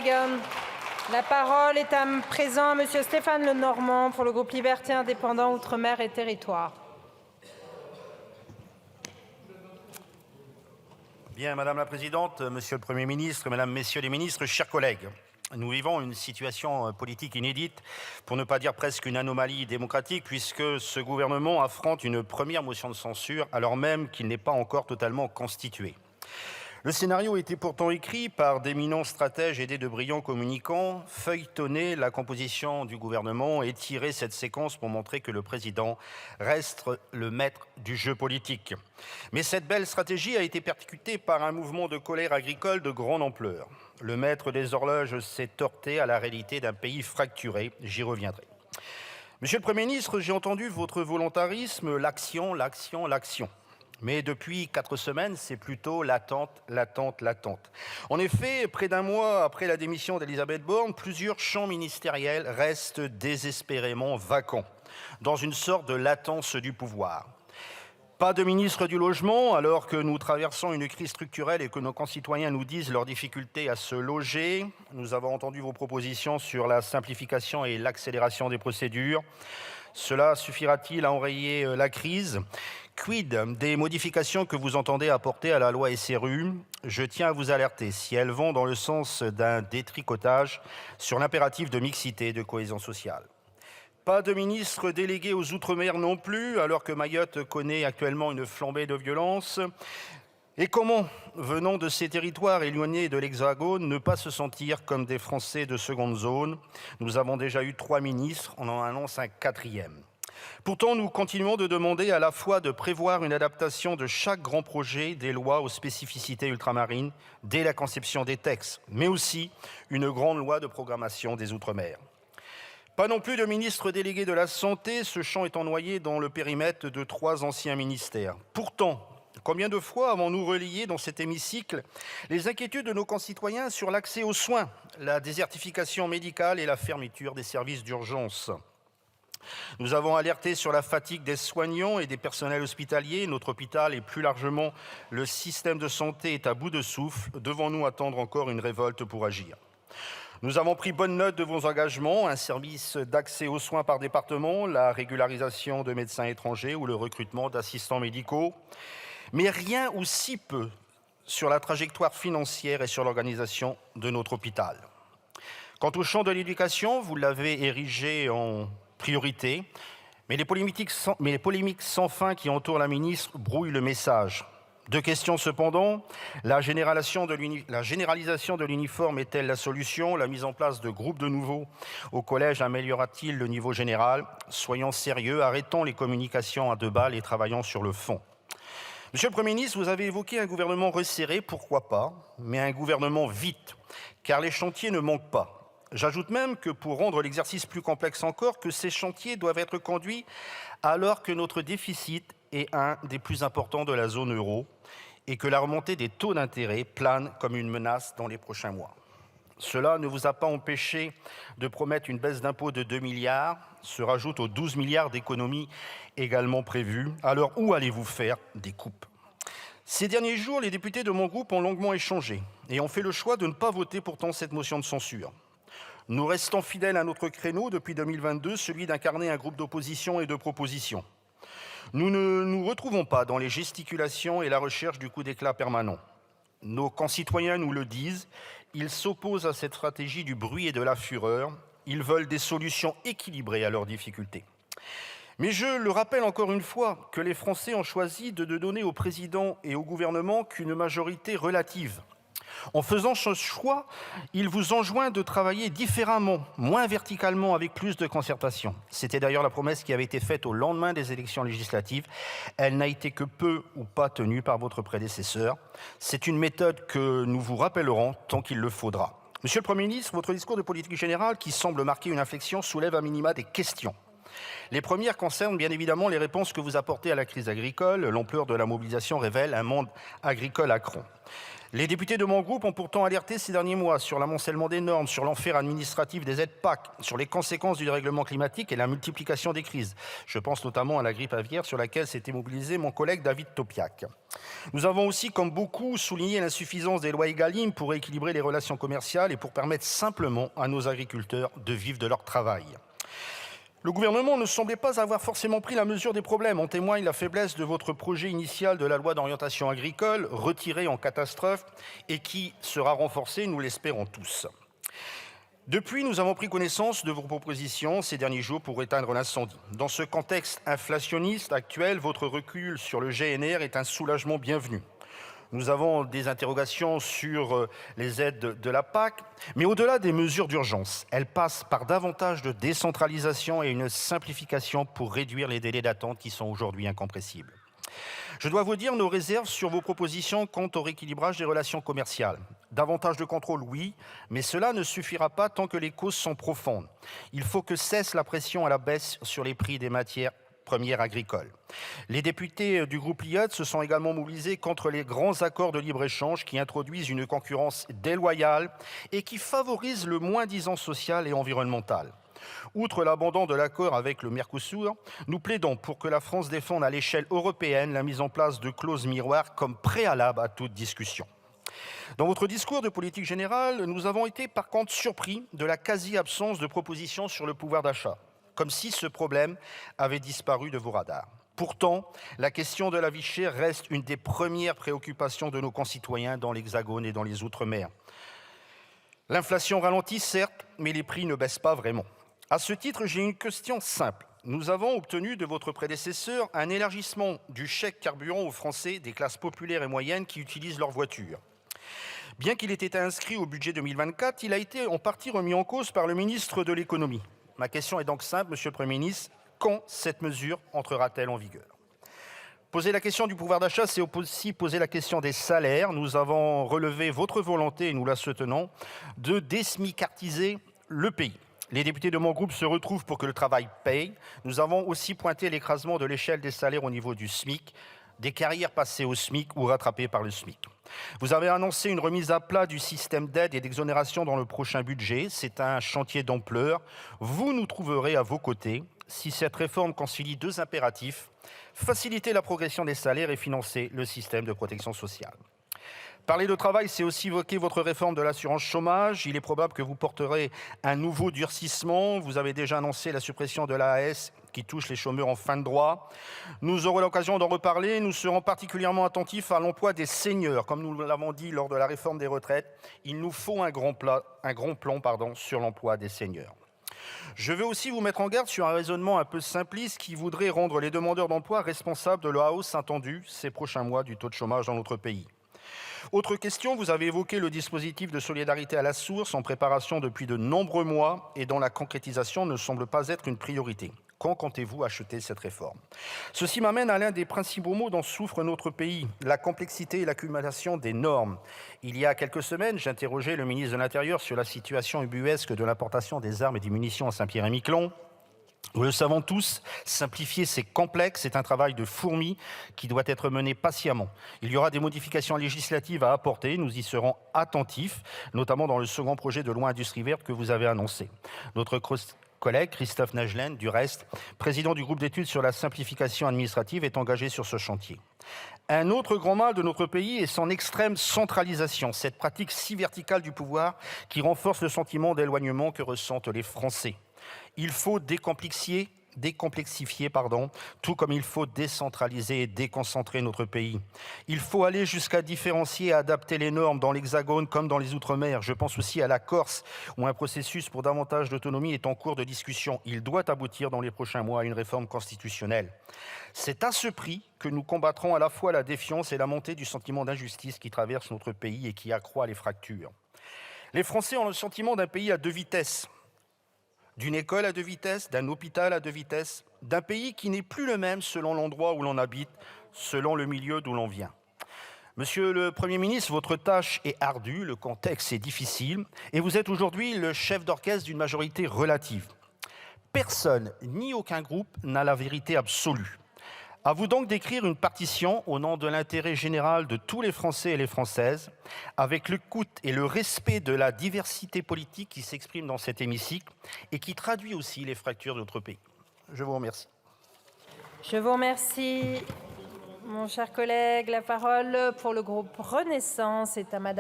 collègues, la parole est à présent Monsieur Stéphane Lenormand pour le groupe Liberté Indépendant Outre-mer et Territoires. Bien, Madame la Présidente, Monsieur le Premier ministre, Mesdames, Messieurs les ministres, chers collègues, nous vivons une situation politique inédite, pour ne pas dire presque une anomalie démocratique, puisque ce gouvernement affronte une première motion de censure, alors même qu'il n'est pas encore totalement constitué. Le scénario était pourtant écrit par d'éminents stratèges aidés de brillants communicants, feuilletonner la composition du gouvernement et tirer cette séquence pour montrer que le président reste le maître du jeu politique. Mais cette belle stratégie a été percutée par un mouvement de colère agricole de grande ampleur. Le maître des horloges s'est heurté à la réalité d'un pays fracturé, j'y reviendrai. Monsieur le Premier ministre, j'ai entendu votre volontarisme, l'action, l'action, l'action. Mais depuis 4 semaines, c'est plutôt l'attente, l'attente, l'attente. En effet, près d'un mois après la démission d'Elisabeth Borne, plusieurs champs ministériels restent désespérément vacants, dans une sorte de latence du pouvoir. Pas de ministre du Logement, alors que nous traversons une crise structurelle et que nos concitoyens nous disent leurs difficultés à se loger. Nous avons entendu vos propositions sur la simplification et l'accélération des procédures. Cela suffira-t-il à enrayer la crise ? Quid des modifications que vous entendez apporter à la loi SRU ? Je tiens à vous alerter si elles vont dans le sens d'un détricotage sur l'impératif de mixité et de cohésion sociale. Pas de ministre délégué aux Outre-mer non plus, alors que Mayotte connaît actuellement une flambée de violence. Et comment, venant de ces territoires éloignés de l'Hexagone, ne pas se sentir comme des Français de seconde zone ? Nous avons déjà eu 3 ministres, on en annonce un 4e. Pourtant, nous continuons de demander à la fois de prévoir une adaptation de chaque grand projet des lois aux spécificités ultramarines dès la conception des textes, mais aussi une grande loi de programmation des Outre-mer. Pas non plus de ministre délégué de la Santé, ce champ étant noyé dans le périmètre de 3 anciens ministères. Pourtant, combien de fois avons-nous relayé dans cet hémicycle les inquiétudes de nos concitoyens sur l'accès aux soins, la désertification médicale et la fermeture des services d'urgence ? Nous avons alerté sur la fatigue des soignants et des personnels hospitaliers. Notre hôpital et plus largement le système de santé est à bout de souffle. Devons-nous attendre encore une révolte pour agir ? Nous avons pris bonne note de vos engagements, un service d'accès aux soins par département, la régularisation de médecins étrangers ou le recrutement d'assistants médicaux. Mais rien ou si peu sur la trajectoire financière et sur l'organisation de notre hôpital. Quant au champ de l'éducation, vous l'avez érigé en priorité, mais les polémiques sans fin qui entourent la ministre brouillent le message. 2 questions cependant. La généralisation de l'uniforme est-elle la solution ? La mise en place de groupes de nouveaux au collège améliorera-t-il le niveau général ? Soyons sérieux, arrêtons les communications à 2 balles et travaillons sur le fond. Monsieur le Premier ministre, vous avez évoqué un gouvernement resserré, pourquoi pas, mais un gouvernement vite, car les chantiers ne manquent pas. J'ajoute même que pour rendre l'exercice plus complexe encore, que ces chantiers doivent être conduits alors que notre déficit est un des plus importants de la zone euro et que la remontée des taux d'intérêt plane comme une menace dans les prochains mois. Cela ne vous a pas empêché de promettre une baisse d'impôts de 2 milliards, se rajoute aux 12 milliards d'économies également prévues. Alors où allez-vous faire des coupes ? Ces derniers jours, les députés de mon groupe ont longuement échangé et ont fait le choix de ne pas voter pourtant cette motion de censure. Nous restons fidèles à notre créneau depuis 2022, celui d'incarner un groupe d'opposition et de proposition. Nous ne nous retrouvons pas dans les gesticulations et la recherche du coup d'éclat permanent. Nos concitoyens nous le disent, ils s'opposent à cette stratégie du bruit et de la fureur. Ils veulent des solutions équilibrées à leurs difficultés. Mais je le rappelle encore une fois que les Français ont choisi de ne donner au président et au gouvernement qu'une majorité relative. En faisant ce choix, il vous enjoint de travailler différemment, moins verticalement, avec plus de concertation. C'était d'ailleurs la promesse qui avait été faite au lendemain des élections législatives. Elle n'a été que peu ou pas tenue par votre prédécesseur. C'est une méthode que nous vous rappellerons tant qu'il le faudra. Monsieur le Premier ministre, votre discours de politique générale, qui semble marquer une inflexion, soulève à minima des questions. Les premières concernent bien évidemment les réponses que vous apportez à la crise agricole. L'ampleur de la mobilisation révèle un monde agricole à cran. Les députés de mon groupe ont pourtant alerté ces derniers mois sur l'amoncellement des normes, sur l'enfer administratif des aides PAC, sur les conséquences du dérèglement climatique et la multiplication des crises. Je pense notamment à la grippe aviaire sur laquelle s'était mobilisé mon collègue David Topiak. Nous avons aussi, comme beaucoup, souligné l'insuffisance des lois Egalim pour équilibrer les relations commerciales et pour permettre simplement à nos agriculteurs de vivre de leur travail. Le gouvernement ne semblait pas avoir forcément pris la mesure des problèmes. En témoigne la faiblesse de votre projet initial de la loi d'orientation agricole, retiré en catastrophe et qui sera renforcé, nous l'espérons tous. Depuis, nous avons pris connaissance de vos propositions ces derniers jours pour éteindre l'incendie. Dans ce contexte inflationniste actuel, votre recul sur le GNR est un soulagement bienvenu. Nous avons des interrogations sur les aides de la PAC, mais au-delà des mesures d'urgence, elles passent par davantage de décentralisation et une simplification pour réduire les délais d'attente qui sont aujourd'hui incompressibles. Je dois vous dire nos réserves sur vos propositions quant au rééquilibrage des relations commerciales. Davantage de contrôle, oui, mais cela ne suffira pas tant que les causes sont profondes. Il faut que cesse la pression à la baisse sur les prix des matières premières agricoles. Les députés du groupe LIOT se sont également mobilisés contre les grands accords de libre-échange qui introduisent une concurrence déloyale et qui favorisent le moins-disant social et environnemental. Outre l'abandon de l'accord avec le Mercosur, nous plaidons pour que la France défende à l'échelle européenne la mise en place de clauses miroirs comme préalable à toute discussion. Dans votre discours de politique générale, nous avons été par contre surpris de la quasi-absence de propositions sur le pouvoir d'achat, comme si ce problème avait disparu de vos radars. Pourtant, la question de la vie chère reste une des premières préoccupations de nos concitoyens dans l'Hexagone et dans les Outre-mer. L'inflation ralentit, certes, mais les prix ne baissent pas vraiment. À ce titre, j'ai une question simple. Nous avons obtenu de votre prédécesseur un élargissement du chèque carburant aux Français des classes populaires et moyennes qui utilisent leur voiture. Bien qu'il ait été inscrit au budget 2024, il a été en partie remis en cause par le ministre de l'Économie. Ma question est donc simple, Monsieur le Premier ministre, quand cette mesure entrera-t-elle en vigueur ? Poser la question du pouvoir d'achat, c'est aussi poser la question des salaires. Nous avons relevé votre volonté, et nous la soutenons, de désmicartiser le pays. Les députés de mon groupe se retrouvent pour que le travail paye. Nous avons aussi pointé l'écrasement de l'échelle des salaires au niveau du SMIC, des carrières passées au SMIC ou rattrapées par le SMIC. Vous avez annoncé une remise à plat du système d'aide et d'exonération dans le prochain budget. C'est un chantier d'ampleur. Vous nous trouverez à vos côtés si cette réforme concilie deux impératifs, faciliter la progression des salaires et financer le système de protection sociale. Parler de travail, c'est aussi évoquer votre réforme de l'assurance chômage. Il est probable que vous porterez un nouveau durcissement. Vous avez déjà annoncé la suppression de l'AAS qui touche les chômeurs en fin de droit. Nous aurons l'occasion d'en reparler. Nous serons particulièrement attentifs à l'emploi des seniors. Comme nous l'avons dit lors de la réforme des retraites, il nous faut un grand plan sur l'emploi des seniors. Je veux aussi vous mettre en garde sur un raisonnement un peu simpliste qui voudrait rendre les demandeurs d'emploi responsables de la hausse attendue ces prochains mois du taux de chômage dans notre pays. Autre question, vous avez évoqué le dispositif de solidarité à la source en préparation depuis de nombreux mois et dont la concrétisation ne semble pas être une priorité. Quand comptez-vous acheter cette réforme ? Ceci m'amène à l'un des principaux maux dont souffre notre pays, la complexité et l'accumulation des normes. Il y a quelques semaines, j'interrogeais le ministre de l'Intérieur sur la situation ubuesque de l'importation des armes et des munitions à Saint-Pierre-et-Miquelon. Nous le savons tous, simplifier c'est complexe, c'est un travail de fourmi qui doit être mené patiemment. Il y aura des modifications législatives à apporter, nous y serons attentifs, notamment dans le second projet de loi industrie verte que vous avez annoncé. Notre collègue Christophe Najlen, du reste, président du groupe d'études sur la simplification administrative, est engagé sur ce chantier. Un autre grand mal de notre pays est son extrême centralisation, cette pratique si verticale du pouvoir qui renforce le sentiment d'éloignement que ressentent les Français. Il faut décomplexifier, tout comme il faut décentraliser et déconcentrer notre pays. Il faut aller jusqu'à différencier et adapter les normes dans l'Hexagone comme dans les Outre-mer. Je pense aussi à la Corse, où un processus pour davantage d'autonomie est en cours de discussion. Il doit aboutir dans les prochains mois à une réforme constitutionnelle. C'est à ce prix que nous combattrons à la fois la défiance et la montée du sentiment d'injustice qui traverse notre pays et qui accroît les fractures. Les Français ont le sentiment d'un pays à deux vitesses. D'une école à deux vitesses, d'un hôpital à deux vitesses, d'un pays qui n'est plus le même selon l'endroit où l'on habite, selon le milieu d'où l'on vient. Monsieur le Premier ministre, votre tâche est ardue, le contexte est difficile, et vous êtes aujourd'hui le chef d'orchestre d'une majorité relative. Personne, ni aucun groupe, n'a la vérité absolue. À vous donc d'écrire une partition au nom de l'intérêt général de tous les Français et les Françaises, avec l'écoute et le respect de la diversité politique qui s'exprime dans cet hémicycle et qui traduit aussi les fractures de notre pays. Je vous remercie. Je vous remercie, mon cher collègue. La parole pour le groupe Renaissance est à Madame